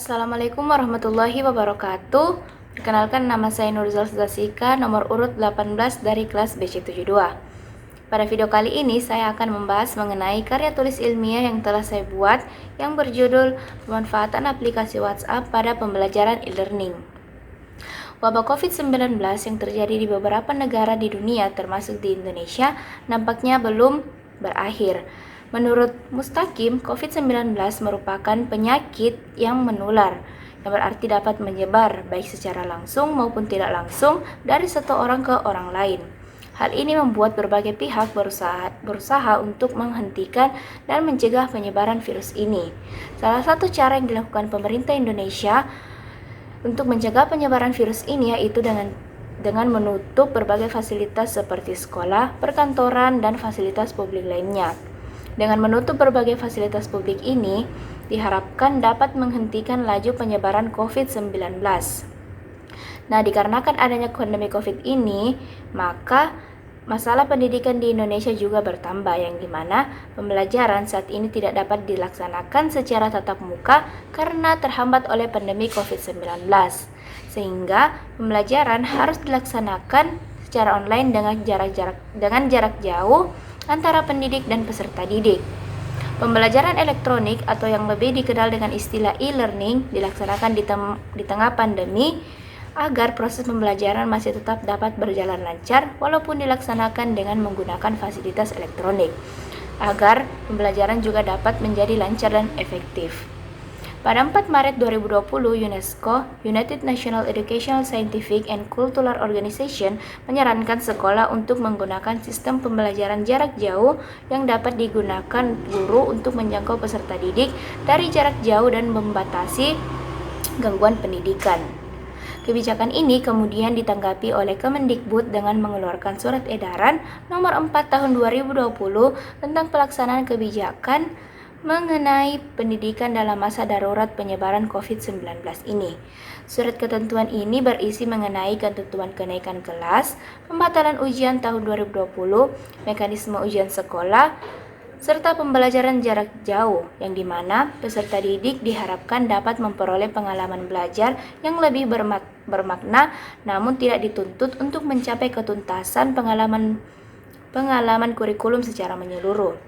Assalamualaikum warahmatullahi wabarakatuh. Perkenalkan, nama saya Nurzal Zasika, nomor urut 18 dari kelas BC72. Pada video kali ini saya akan membahas mengenai karya tulis ilmiah yang telah saya buat yang berjudul Pemanfaatan aplikasi WhatsApp pada pembelajaran e-learning. Wabah COVID-19 yang terjadi di beberapa negara di dunia termasuk di Indonesia nampaknya belum berakhir. Menurut Mustaqim, COVID-19 merupakan penyakit yang menular, yang berarti dapat menyebar baik secara langsung maupun tidak langsung dari satu orang ke orang lain. Hal ini membuat berbagai pihak berusaha untuk menghentikan dan mencegah penyebaran virus ini. Salah satu cara yang dilakukan pemerintah Indonesia untuk mencegah penyebaran virus ini yaitu dengan menutup berbagai fasilitas seperti sekolah, perkantoran, dan fasilitas publik lainnya. Dengan menutup berbagai fasilitas publik ini, diharapkan dapat menghentikan laju penyebaran COVID-19. Nah, dikarenakan adanya pandemi COVID ini, maka masalah pendidikan di Indonesia juga bertambah, yang dimana pembelajaran saat ini tidak dapat dilaksanakan secara tatap muka karena terhambat oleh pandemi COVID-19. Sehingga pembelajaran harus dilaksanakan secara online dengan jarak jauh antara pendidik dan peserta didik. Pembelajaran elektronik atau yang lebih dikenal dengan istilah e-learning dilaksanakan di tengah pandemi agar proses pembelajaran masih tetap dapat berjalan lancar walaupun dilaksanakan dengan menggunakan fasilitas elektronik, agar pembelajaran juga dapat menjadi lancar dan efektif. Pada 4 Maret 2020, UNESCO, United National Educational Scientific and Cultural Organization, menyarankan sekolah untuk menggunakan sistem pembelajaran jarak jauh yang dapat digunakan guru untuk menjangkau peserta didik dari jarak jauh dan membatasi gangguan pendidikan. Kebijakan ini kemudian ditanggapi oleh Kemendikbud dengan mengeluarkan surat edaran nomor 4 tahun 2020 tentang pelaksanaan kebijakan mengenai pendidikan dalam masa darurat penyebaran COVID-19 ini. Surat ketentuan ini berisi mengenai ketentuan kenaikan kelas, pembatalan ujian tahun 2020, mekanisme ujian sekolah, serta pembelajaran jarak jauh, yang dimana peserta didik diharapkan dapat memperoleh pengalaman belajar yang lebih bermakna, namun tidak dituntut untuk mencapai ketuntasan pengalaman kurikulum secara menyeluruh.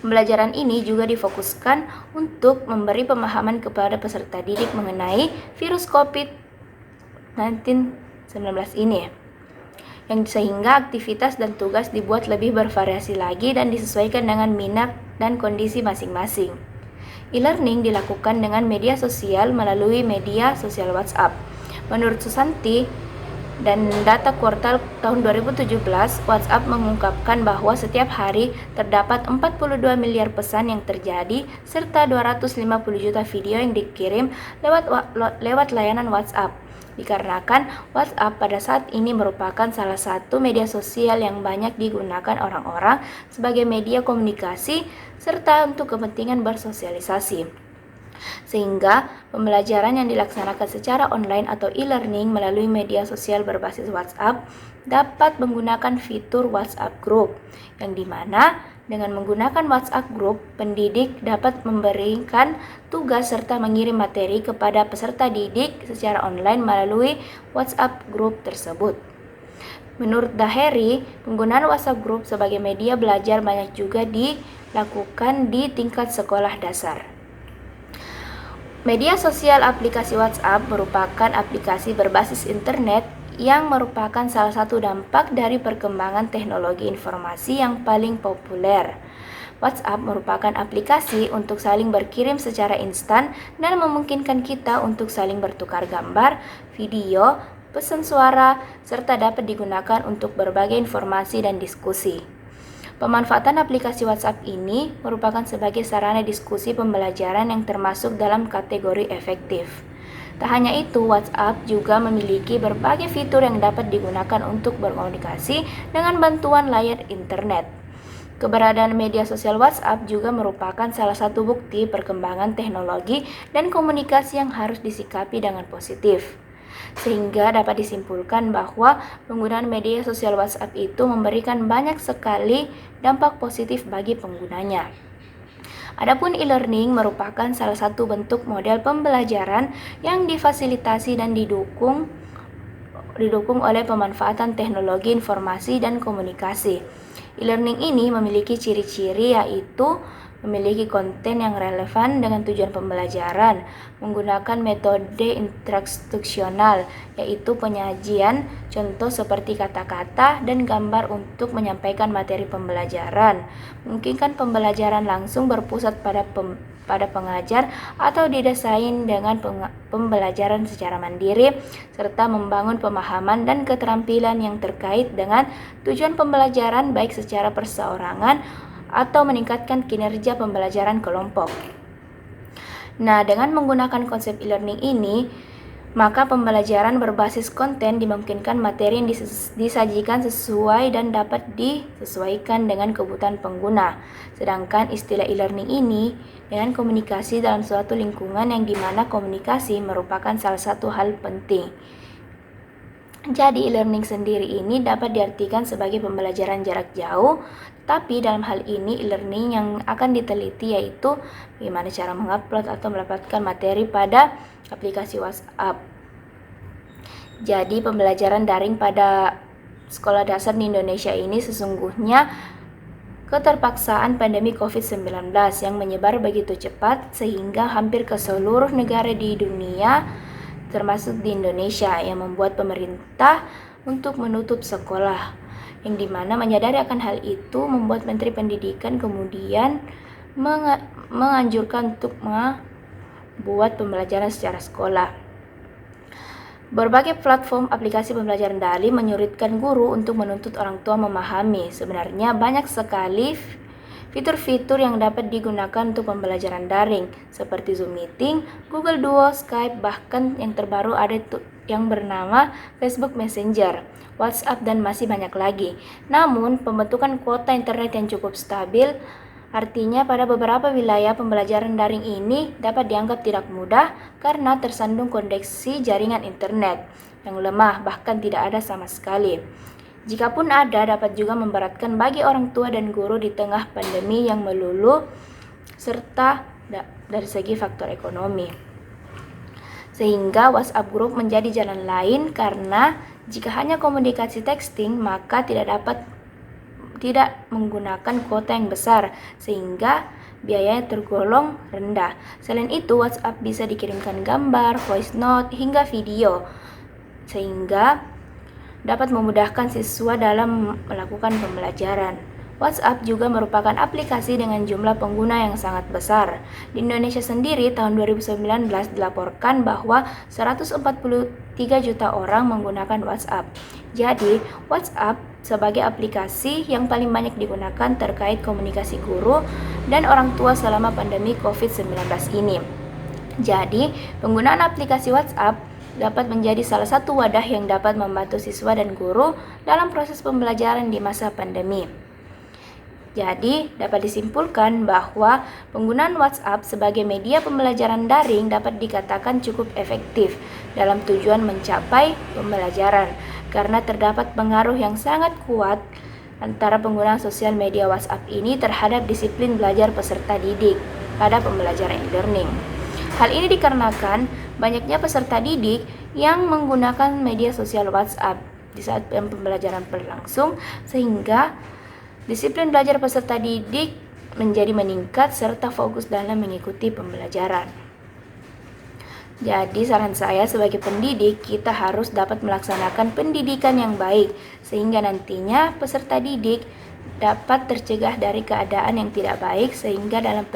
Pembelajaran ini juga difokuskan untuk memberi pemahaman kepada peserta didik mengenai virus COVID-19 ini, yang sehingga aktivitas dan tugas dibuat lebih bervariasi lagi dan disesuaikan dengan minat dan kondisi masing-masing. E-learning dilakukan dengan media sosial melalui media sosial WhatsApp. Menurut Susanti dan data kuartal tahun 2017, WhatsApp mengungkapkan bahwa setiap hari terdapat 42 miliar pesan yang terjadi serta 250 juta video yang dikirim lewat layanan WhatsApp. Dikarenakan WhatsApp pada saat ini merupakan salah satu media sosial yang banyak digunakan orang-orang sebagai media komunikasi serta untuk kepentingan bersosialisasi. Sehingga pembelajaran yang dilaksanakan secara online atau e-learning melalui media sosial berbasis WhatsApp dapat menggunakan fitur WhatsApp Group, yang dimana dengan menggunakan WhatsApp Group, pendidik dapat memberikan tugas serta mengirim materi kepada peserta didik secara online melalui WhatsApp Group tersebut. Menurut Daheri, penggunaan WhatsApp Group sebagai media belajar banyak juga dilakukan di tingkat sekolah dasar. Media sosial aplikasi WhatsApp merupakan aplikasi berbasis internet yang merupakan salah satu dampak dari perkembangan teknologi informasi yang paling populer. WhatsApp merupakan aplikasi untuk saling berkirim secara instan dan memungkinkan kita untuk saling bertukar gambar, video, pesan suara, serta dapat digunakan untuk berbagai informasi dan diskusi. Pemanfaatan aplikasi WhatsApp ini merupakan sebagai sarana diskusi pembelajaran yang termasuk dalam kategori efektif. Tak hanya itu, WhatsApp juga memiliki berbagai fitur yang dapat digunakan untuk berkomunikasi dengan bantuan layar internet. Keberadaan media sosial WhatsApp juga merupakan salah satu bukti perkembangan teknologi dan komunikasi yang harus disikapi dengan positif. Sehingga dapat disimpulkan bahwa penggunaan media sosial WhatsApp itu memberikan banyak sekali dampak positif bagi penggunanya. Adapun e-learning merupakan salah satu bentuk model pembelajaran yang difasilitasi dan didukung oleh pemanfaatan teknologi informasi dan komunikasi. E-learning ini memiliki ciri-ciri yaitu memiliki konten yang relevan dengan tujuan pembelajaran, menggunakan metode instruksional, yaitu penyajian contoh seperti kata-kata dan gambar untuk menyampaikan materi pembelajaran, memungkinkan pembelajaran langsung berpusat pada pengajar atau didesain dengan pembelajaran secara mandiri, serta membangun pemahaman dan keterampilan yang terkait dengan tujuan pembelajaran baik secara perseorangan atau meningkatkan kinerja pembelajaran kelompok. Nah, dengan menggunakan konsep e-learning ini, maka pembelajaran berbasis konten dimungkinkan materi yang disajikan sesuai dan dapat disesuaikan dengan kebutuhan pengguna. Sedangkan istilah e-learning ini dengan komunikasi dalam suatu lingkungan yang dimana komunikasi merupakan salah satu hal penting. Jadi e-learning sendiri ini dapat diartikan sebagai pembelajaran jarak jauh, tapi dalam hal ini e-learning yang akan diteliti yaitu bagaimana cara mengupload atau mendapatkan materi pada aplikasi WhatsApp. Jadi pembelajaran daring pada sekolah dasar di Indonesia ini sesungguhnya keterpaksaan pandemi COVID-19 yang menyebar begitu cepat sehingga hampir ke seluruh negara di dunia termasuk di Indonesia yang membuat pemerintah untuk menutup sekolah, yang dimana menyadari akan hal itu membuat Menteri Pendidikan kemudian menganjurkan untuk membuat pembelajaran secara sekolah. Berbagai platform aplikasi pembelajaran daring menyulitkan guru untuk menuntut orang tua memahami. Sebenarnya banyak sekali fitur-fitur yang dapat digunakan untuk pembelajaran daring, seperti Zoom Meeting, Google Duo, Skype, bahkan yang terbaru ada yang bernama Facebook Messenger, WhatsApp, dan masih banyak lagi. Namun, pembentukan kuota internet yang cukup stabil, artinya pada beberapa wilayah pembelajaran daring ini dapat dianggap tidak mudah karena tersandung koneksi jaringan internet yang lemah, bahkan tidak ada sama sekali. Jikapun ada, dapat juga memberatkan bagi orang tua dan guru di tengah pandemi yang melulu, serta dari segi faktor ekonomi. Sehingga WhatsApp Group menjadi jalan lain karena jika hanya komunikasi texting, maka tidak menggunakan kuota yang besar, sehingga biayanya tergolong rendah. Selain itu, WhatsApp bisa dikirimkan gambar, voice note, hingga video, sehingga dapat memudahkan siswa dalam melakukan pembelajaran. WhatsApp juga merupakan aplikasi dengan jumlah pengguna yang sangat besar. Di Indonesia sendiri, tahun 2019 dilaporkan bahwa 143 juta orang menggunakan WhatsApp. Jadi, WhatsApp sebagai aplikasi yang paling banyak digunakan terkait komunikasi guru dan orang tua selama pandemi COVID-19 ini. Jadi, penggunaan aplikasi WhatsApp dapat menjadi salah satu wadah yang dapat membantu siswa dan guru dalam proses pembelajaran di masa pandemi. Jadi, dapat disimpulkan bahwa penggunaan WhatsApp sebagai media pembelajaran daring dapat dikatakan cukup efektif dalam tujuan mencapai pembelajaran karena terdapat pengaruh yang sangat kuat antara penggunaan sosial media WhatsApp ini terhadap disiplin belajar peserta didik pada pembelajaran e-learning. Hal ini dikarenakan banyaknya peserta didik yang menggunakan media sosial WhatsApp di saat pembelajaran berlangsung, sehingga disiplin belajar peserta didik menjadi meningkat serta fokus dalam mengikuti pembelajaran. Jadi saran saya sebagai pendidik, kita harus dapat melaksanakan pendidikan yang baik sehingga nantinya peserta didik dapat tercegah dari keadaan yang tidak baik, sehingga dalam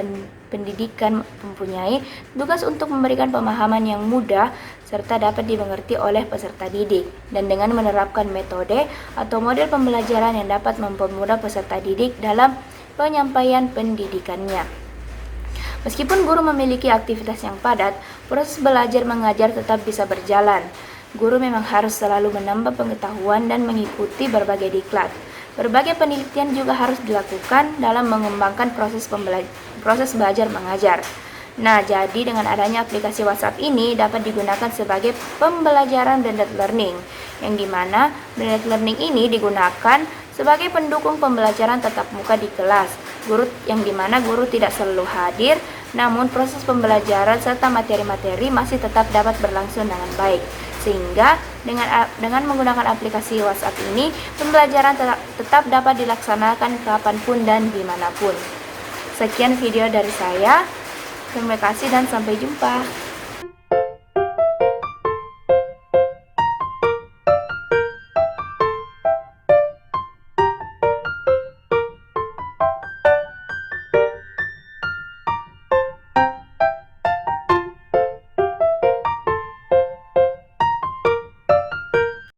pendidikan mempunyai tugas untuk memberikan pemahaman yang mudah serta dapat dimengerti oleh peserta didik, dan dengan menerapkan metode atau model pembelajaran yang dapat mempermudah peserta didik dalam penyampaian pendidikannya. Meskipun guru memiliki aktivitas yang padat, proses belajar mengajar tetap bisa berjalan. Guru memang harus selalu menambah pengetahuan dan mengikuti berbagai diklat. Berbagai penelitian juga harus dilakukan dalam mengembangkan proses belajar mengajar. Nah, jadi dengan adanya aplikasi WhatsApp ini dapat digunakan sebagai pembelajaran blended learning, yang dimana blended learning ini digunakan sebagai pendukung pembelajaran tatap muka di kelas, yang dimana guru tidak selalu hadir, namun proses pembelajaran serta materi-materi masih tetap dapat berlangsung dengan baik. Sehingga dengan menggunakan aplikasi WhatsApp ini, pembelajaran tetap dapat dilaksanakan kapanpun dan dimanapun. Sekian video dari saya. Terima kasih dan sampai jumpa.